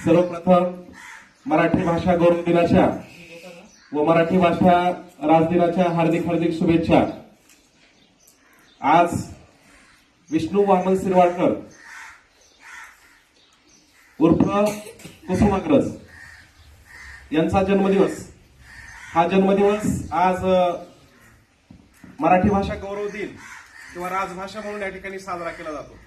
सर्वप्रथम मराठी भाषा गौरव दिनाच्या व मराठी भाषा राजदिनाच्या हार्दिक हार्दिक शुभेच्छा। आज विष्णू वामन शिरवाडकर उर्फ कुसुमाग्रज यांचा जन्मदिवस। हा जन्मदिवस आज मराठी भाषा गौरव दिन किंवा राजभाषा म्हणून या ठिकाणी साजरा केला जातो।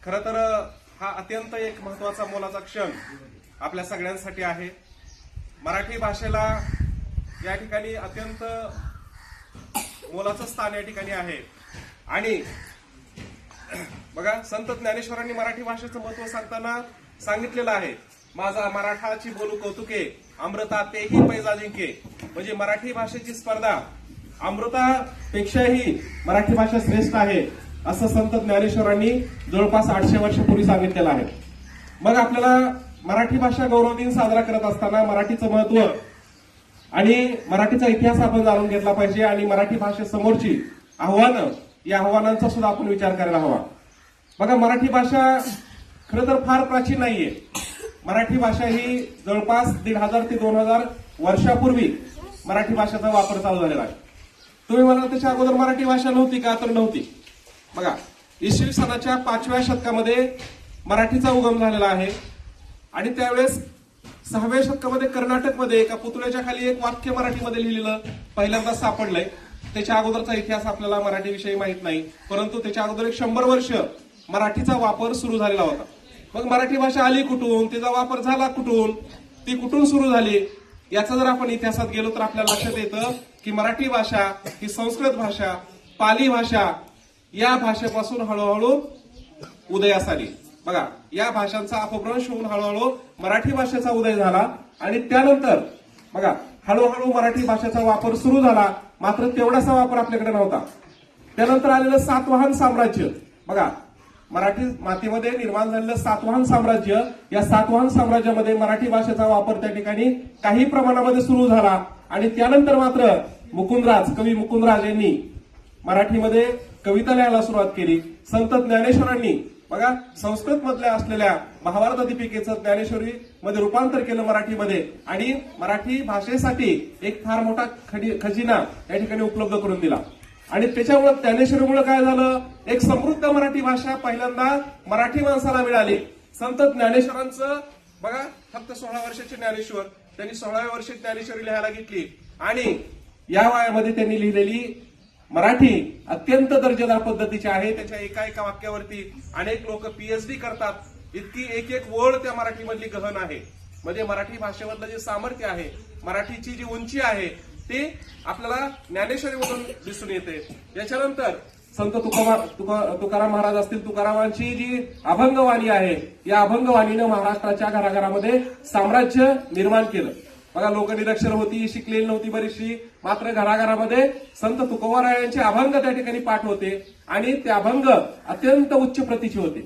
खरं तर हा अत्यंत एक महत्वाचा मोलाचा क्षण आपल्या सगळ्यांसाठी आहे। मराठी भाषेला या ठिकाणी अत्यंत मोलाचं स्थान या ठिकाणी आहे। आणि बघा, संत ज्ञानेश्वरांनी मराठी भाषेचं महत्व सांगताना सांगितलेलं आहे, माझा मराठाची बोलू कौतुके, अमृता तेही पैजा जिंके। म्हणजे मराठी भाषेची स्पर्धा अमृतापेक्षाही मराठी भाषा श्रेष्ठ आहे असं संत ज्ञानेश्वरांनी जवळपास 800 वर्षापूर्वी सांगितलेलं आहे। मग आपल्याला मराठी भाषा गौरव दिन साजरा करत असताना मराठीचं महत्व आणि मराठीचा इतिहास आपण जाणून घेतला पाहिजे आणि मराठी भाषेसमोरची आव्हानं, या आव्हानांचा सुद्धा आपण विचार करायला हवा। बघा, मराठी भाषा खरं तर फार प्राचीन नाहीये। मराठी भाषा ही जवळपास 1500 ते 2000 वर्षापूर्वी मराठी भाषेचा वापर चालू झालेला आहे। तुम्ही म्हणाल त्याच्या अगोदर मराठी भाषा नव्हती का? तर नव्हती। बघा, इसवी सनाच्या 5व्या शतकामध्ये मराठीचा उगम झालेला आहे आणि त्यावेळेस 6व्या शतकामध्ये कर्नाटकमध्ये एका पुतळ्याच्या खाली एक वाक्य मराठीमध्ये लिहिलेलं पहिल्यांदा सापडलंय। त्याच्या अगोदरचा इतिहास आपल्याला मराठीविषयी माहित नाही, परंतु त्याच्या अगोदर 100 वर्ष मराठीचा वापर सुरू झालेला होता। मग मराठी भाषा आली कुठून, तिचा वापर झाला कुठून, ती कुठून सुरू झाली, याचा जर आपण इतिहासात गेलो तर आपल्याला लक्षात येतं की मराठी भाषा ही संस्कृत भाषा, पाली भाषा या भाषेपासून हळूहळू उदयास आली। बघा, या भाषांचा अपभ्रंश होऊन हळूहळू मराठी भाषेचा उदय झाला आणि त्यानंतर बघा हळूहळू मराठी भाषेचा वापर सुरू झाला। मात्र तेवढासा वापर आपल्याकडे नव्हता। त्यानंतर आलेलं सातवाहन साम्राज्य, बघा मराठी मातीमध्ये निर्माण झालेलं सातवाहन साम्राज्य, या सातवाहन साम्राज्यामध्ये मराठी भाषेचा वापर त्या ठिकाणी काही प्रमाणामध्ये सुरू झाला आणि त्यानंतर मात्र मुकुंदराज, कवी मुकुंदराज यांनी मराठीमध्ये कविता लिहायला सुरुवात केली। संत ज्ञानेश्वरांनी बघा संस्कृत मधल्या असलेल्या महाभारत दीपिकेचं ज्ञानेश्वरी मध्ये रूपांतर केलं मराठीमध्ये आणि मराठी भाषेसाठी एक फार मोठा खजिना या ठिकाणी उपलब्ध करून दिला। आणि त्याच्यामुळे ज्ञानेश्वरीमुळे काय झालं, एक समृद्ध मराठी भाषा पहिल्यांदा मराठी माणसाला मिळाली। संत ज्ञानेश्वरांचं बघा फक्त 16 वर्षाचे ज्ञानेश्वर, त्यांनी 16व्या वर्षी ज्ञानेश्वरी लिहायला घेतली आणि या वयामध्ये त्यांनी लिहिलेली मराठी अत्यंत दर्जेदार पद्धतीची आहे। त्याच्या एका एका वाक्यावरती अनेक लोक पीएचडी करतात, इतकी एक एक ओळ त्या मराठीमधली गहन आहे। म्हणजे मराठी भाषेमधलं जे सामर्थ्य आहे, मराठीची जी उंची आहे, ते आपल्याला ज्ञानेश्वरीमधून दिसून येते। याच्यानंतर संत तुकाराम महाराज असतील, तुकारामांची जी अभंगवाणी आहे, या अभंगवाणीनं महाराष्ट्राच्या घराघरामध्ये साम्राज्य निर्माण केलं। बघा, लोकनिरक्षर होती, शिकलेली नव्हती बरीचशी, मात्र घराघरामध्ये संत तुकोबारायांचे अभंग त्या ठिकाणी पाठ होते आणि ते अभंग अत्यंत उच्च प्रतीचे होते।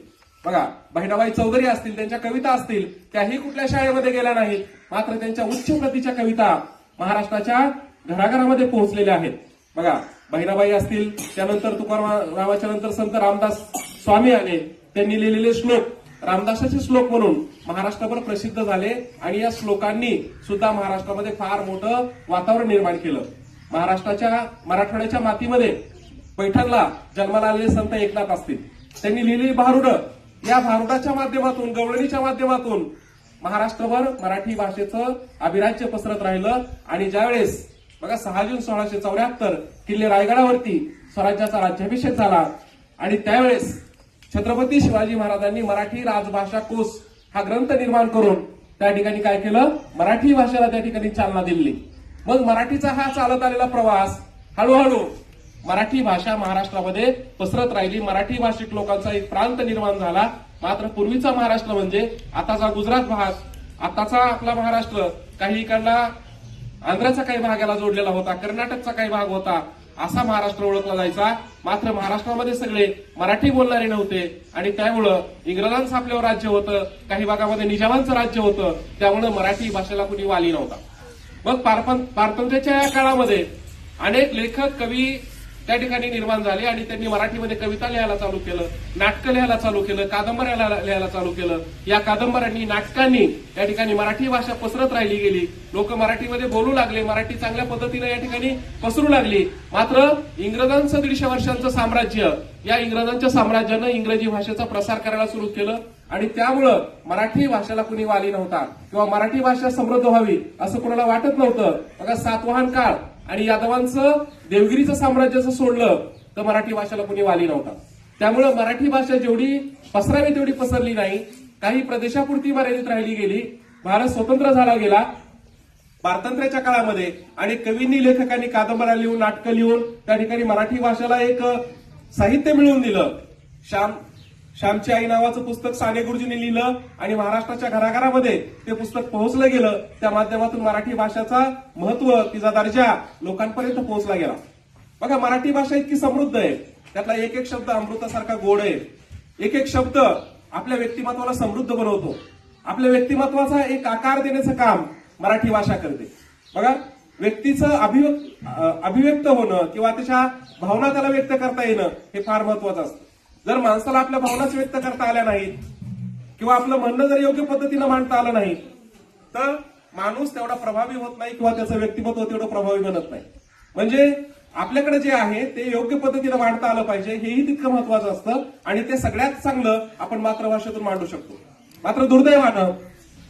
बघा, बहिणाबाई चौधरी असतील, त्यांच्या कविता असतील, त्याही कुठल्या शाळेमध्ये गेल्या नाहीत, मात्र त्यांच्या उच्च प्रतीच्या कविता महाराष्ट्राच्या घराघरामध्ये पोहोचलेल्या आहेत। बघा, बहिणाबाई असतील, त्यानंतर तुकारामाच्या नंतर संत रामदास स्वामी आले, त्यांनी लिहिलेले श्लोक रामदासाचे श्लोक म्हणून महाराष्ट्रभर प्रसिद्ध झाले आणि या श्लोकांनी सुद्धा महाराष्ट्रामध्ये फार मोठं वातावरण निर्माण केलं। महाराष्ट्राच्या मराठवाड्याच्या मातीमध्ये पैठणला जन्माला आलेले संत एकनाथ असतील, त्यांनी लिहिलेली भारुडं, या भारुडाच्या माध्यमातून, गवळणीच्या माध्यमातून महाराष्ट्रभर मराठी भाषेचं अभिराज्य पसरत राहिलं। आणि ज्यावेळेस बघा 6 जून 1674 किल्ले रायगडावरती स्वराज्याचा राज्याभिषेक झाला आणि त्यावेळेस छत्रपती शिवाजी महाराजांनी मराठी राजभाषा कोश हा ग्रंथ निर्माण करून त्या ठिकाणी काय केलं, मराठी भाषेला त्या ठिकाणी चालना दिली। मग मराठीचा हा चालत आलेला प्रवास हळूहळू मराठी भाषा महाराष्ट्रामध्ये पसरत राहिली। मराठी भाषिक लोकांचा एक प्रांत निर्माण झाला। मात्र पूर्वीचा महाराष्ट्र म्हणजे आताचा गुजरात भाग, आताचा आपला महाराष्ट्र, काही इकडला आंध्राचा काही भाग याला जोडलेला होता, कर्नाटकचा काही भाग होता, असा महाराष्ट्र ओळखला जायचा। मात्र महाराष्ट्रामध्ये सगळे मराठी बोलणारे नव्हते आणि त्यामुळं इंग्रजांचं आपल्यावर राज्य होतं, काही भागामध्ये निजामांचं राज्य होतं, त्यामुळे मराठी भाषेला कुणी वाली नव्हता। मग पारतंत्र्याच्या या काळामध्ये अनेक लेखक, कवी त्या ठिकाणी निर्माण झाले आणि त्यांनी मराठीमध्ये कविता लिहायला चालू केलं, नाटकं लिहायला चालू केलं, कादंबऱ्या लिहायला चालू केलं. या कादंबऱ्यांनी, नाटकांनी या ठिकाणी मराठी भाषा पसरत राहिली गेली. लोक मराठीमध्ये बोलू लागले, मराठी चांगल्या पद्धतीने या ठिकाणी पसरू लागली. मात्र इंग्रजांचं 150 वर्षांचं साम्राज्य, या इंग्रजांच्या साम्राज्यानं इंग्रजी भाषेचा प्रसार करायला सुरू केलं आणि त्यामुळं मराठी भाषेला कुणी वाली नव्हता किंवा मराठी भाषा समृद्ध व्हावी असं कोणाला वाटत नव्हतं. बघा, सातवाहन काळ आणि यादवांचं देवगिरीचं साम्राज्याचं सोडलं तर मराठी भाषेला कुणी वाली नव्हता. त्यामुळं मराठी भाषा जेवढी पसरावी तेवढी पसरली नाही, काही प्रदेशापुरती मर्यादित राहिली गेली. भारत स्वतंत्र झाला गेला. स्वातंत्र्याच्या काळामध्ये अनेक कवींनी, लेखकांनी कादंबऱ्या लिहून, नाटकं लिहून त्या ठिकाणी मराठी भाषेला एक साहित्य मिळवून दिलं. श्यामची आई नावाचं पुस्तक साने गुरुजींनी लिहिलं आणि महाराष्ट्राच्या घराघरामध्ये ते पुस्तक पोहोचलं गेलं. त्या माध्यमातून मराठी भाषेचा महत्व, तिचा दर्जा लोकांपर्यंत पोहोचला गेला. बघा, मराठी भाषा इतकी समृद्ध आहे, त्यातला एक एक शब्द अमृतासारखा गोड आहे. एक एक शब्द आपल्या व्यक्तिमत्वाला समृद्ध बनवतो. आपल्या व्यक्तिमत्वाचा एक आकार देण्याचं काम मराठी भाषा करते. बघा, व्यक्तीचं अभिव्यक्त होणं किंवा त्याच्या भावना त्याला व्यक्त करता येणं हे फार महत्वाचं असतं. जर माणसाला आपल्या भावनाच व्यक्त करता आल्या नाहीत किंवा आपलं म्हणणं जर योग्य पद्धतीनं मांडता आलं नाही तर माणूस तेवढा प्रभावी होत नाही किंवा त्याचं व्यक्तिमत्व तेवढं प्रभावी बनत नाही. म्हणजे आपल्याकडे जे आहे ते योग्य पद्धतीनं मांडता आलं पाहिजे, हेही तितकं महत्वाचं असतं आणि ते सगळ्यात चांगलं आपण मातृभाषेतून मांडू शकतो. मात्र दुर्दैवानं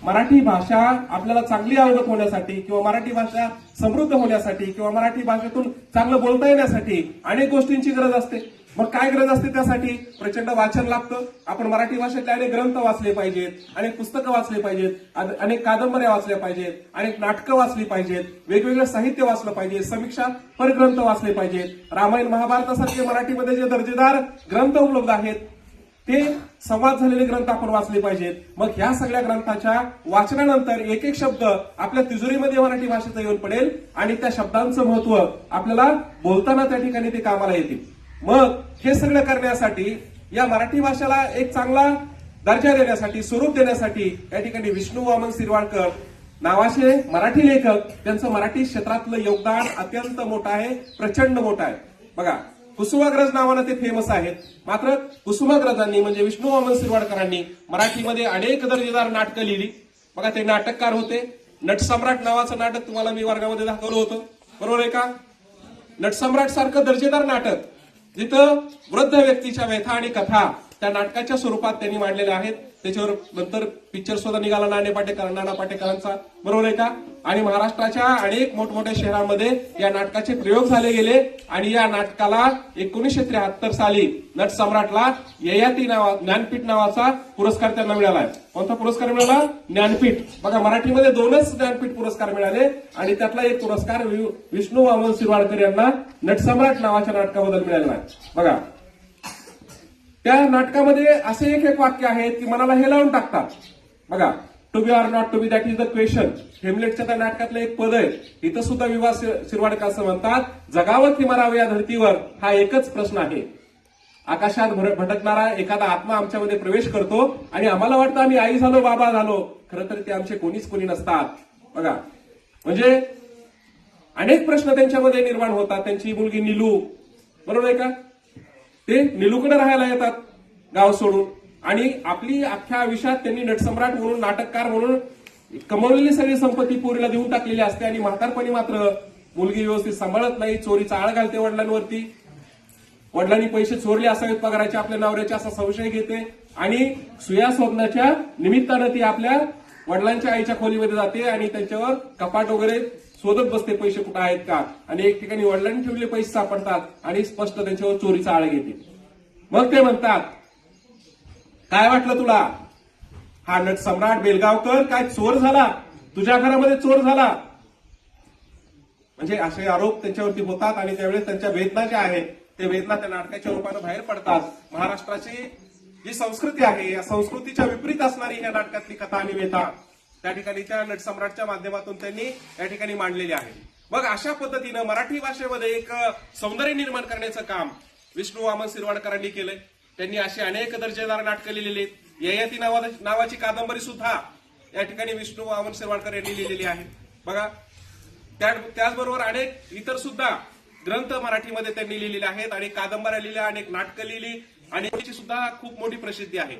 मराठी भाषा आपल्याला चांगली अवगत होण्यासाठी किंवा मराठी भाषा समृद्ध होण्यासाठी किंवा मराठी भाषेतून चांगलं बोलता येण्यासाठी अनेक गोष्टींची गरज असते. मग काय गरज असते? त्यासाठी प्रचंड वाचन लागतं. आपण मराठी भाषेतले अनेक ग्रंथ वाचले पाहिजेत, अनेक पुस्तकं वाचले पाहिजेत, अनेक कादंबऱ्या वाचल्या पाहिजेत, अनेक नाटकं वाचली पाहिजेत, वेगवेगळं साहित्य वाचलं पाहिजे, समीक्षा परग्रंथ वाचले पाहिजेत. रामायण, महाभारतासारखे मराठीमध्ये जे दर्जेदार ग्रंथ उपलब्ध आहेत ते संवाद झालेले ग्रंथ आपण वाचले पाहिजेत. मग ह्या सगळ्या ग्रंथाच्या वाचनानंतर एक एक शब्द आपल्या तिजोरीमध्ये मराठी भाषेचा येऊन पडेल आणि त्या शब्दांचं महत्व आपल्याला बोलताना त्या ठिकाणी ते कामाला येतील. मग हे सगळं करण्यासाठी, या मराठी भाषेला एक चांगला दर्जा देण्यासाठी, स्वरूप देण्यासाठी या ठिकाणी विष्णू वामन शिरवाडकर नावाचे मराठी लेखक, त्यांचं मराठी क्षेत्रातलं योगदान अत्यंत मोठं आहे, प्रचंड मोठं आहे. बघा, कुसुमाग्रज नावानं ते फेमस आहेत. मात्र कुसुमाग्रजांनी म्हणजे विष्णू वामन शिरवाडकरांनी मराठीमध्ये अनेक दर्जेदार नाटकं लिहिली. बघा, ते नाटककार होते. नटसम्राट नावाचं नाटक तुम्हाला मी वर्गामध्ये दाखवलं होतं, बरोबर आहे का? नटसम्राट सारखं दर्जेदार नाटक, जिथं वृद्ध व्यक्तीच्या व्यथा आणि कथा त्या नाटकाच्या स्वरूपात त्यांनी मांडलेल्या आहेत. त्याच्यावर नंतर पिक्चर सुद्धा निघाला नाना पाटेकरांचा, बरोबर आहे का? आणि महाराष्ट्राच्या अनेक मोठमोठ्या शहरांमध्ये या नाटकाचे प्रयोग झाले गेले आणि या नाटकाला 1973 साली नटसम्राटला ययाती ज्ञानपीठ नावाचा पुरस्कार त्यांना मिळाला आहे. कोणता पुरस्कार मिळाला? ज्ञानपीठ. बघा, मराठीमध्ये 2च ज्ञानपीठ पुरस्कार मिळाले आणि त्यातला एक पुरस्कार विष्णू वामन शिरवाडकर यांना नटसम्राट नावाच्या नाटकाबद्दल मिळालेला आहे. बघा, त्या नाटकामध्ये असे एक एक वाक्य आहेत की मनाला हे लावून टाकतात. बघा, to be or not to be, that is the question. हेमलेटच्या त्या नाटकातलं एक पद आहे. इथं सुद्धा विवा शिरवाडकर असं म्हणतात, जगावं की मरावं या धर्तीवर हा एकच प्रश्न आहे. आकाशात भटकणारा एखादा आत्मा आमच्यामध्ये प्रवेश करतो आणि आम्हाला वाटतं आम्ही आई झालो, बाबा झालो, खरं तर ते आमचे कोणी नसतात. बघा, म्हणजे अनेक प्रश्न त्यांच्यामध्ये निर्माण होतात. त्यांची मुलगी नीलू, बरोबर आहे का? ते निलूकडे राहायला येतात गाव सोडून आणि आपली अख्ख्या आयुष्यात त्यांनी नटसम्राट म्हणून, नाटककार म्हणून कमवलेली सगळी संपत्ती पोरीला देऊन टाकलेली असते आणि म्हातारपणी मात्र मुलगी व्यवस्थित सांभाळत नाही, चोरीचा आळ घालते वडिलांवरती. वडिलांनी पैसे चोरले असावेत पगाराचे आपल्या नवऱ्याचे असा संशय घेते आणि सुया शोधण्याच्या निमित्तानं ती आपल्या वडिलांच्या आईच्या खोलीमध्ये जाते आणि त्यांच्यावर कपाट वगैरे शोधत बसते, पैसे कुठे आहेत का. आणि एक ठिकाणी वडिलांनी ठेवलेले पैसे सापडतात आणि स्पष्ट त्यांच्यावर चोरीचा आळ घेते. मग ते म्हणतात, काय वाटलं तुला? हा नटसम्राट बेलगावकर काय चोर झाला? तुझ्या घरामध्ये चोर झाला? म्हणजे असे आरोप त्यांच्यावरती होतात आणि त्यावेळेस त्यांच्या वेदना ज्या आहेत ते वेदना त्या नाटकाच्या रूपानं बाहेर पडतात. महाराष्ट्राची जी संस्कृती आहे या संस्कृतीच्या विपरीत असणारी या नाटकातली कथा आणि व्यथा त्या ठिकाणी त्या नटसम्राटच्या माध्यमातून त्यांनी या ठिकाणी मांडलेली आहे. मग अशा पद्धतीनं मराठी भाषेमध्ये एक सौंदर्य निर्माण करण्याचं काम विष्णू वामन शिरवाडकरांनी केलंय. त्यांनी अशी अनेक दर्जेदार नाटकं लिहिलेली. ययाती नावाची कादंबरी सुद्धा या ठिकाणी विष्णू वामन शिरवाडकर यांनी लिहिलेली आहे. बघा, त्याचबरोबर अनेक इतर सुद्धा ग्रंथ मराठीमध्ये त्यांनी लिहिलेले आहेत, अनेक कादंबऱ्या लिहिल्या, अनेक नाटकं लिहिली आणि त्याची सुद्धा खूप मोठी प्रसिद्धी आहे.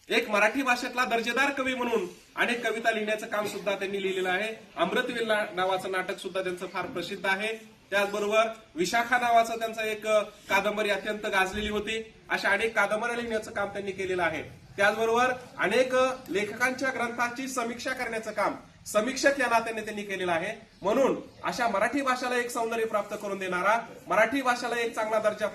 एक मराठी भाषेतला दर्जेदार कवी म्हणून अनेक कविता लिहिण्याचं काम सुद्धा त्यांनी लिहिलेलं आहे. अमृतवेल नावाचं नाटक सुद्धा त्यांचं फार प्रसिद्ध आहे. त्याचबरोबर विशाखा नावाचं त्यांचं एक कादंबरी अत्यंत गाजलेली होती. अशा अनेक कादंबऱ्या लिहिण्याचं काम त्यांनी केलेलं आहे. त्याचबरोबर अनेक लेखकांच्या ग्रंथाची समीक्षा करण्याचं काम समीक्षक या नात्याने त्यांनी केलेलं आहे. म्हणून अशा मराठी भाषेला एक सौंदर्य प्राप्त करून देणारा, मराठी भाषेला एक चांगला दर्जा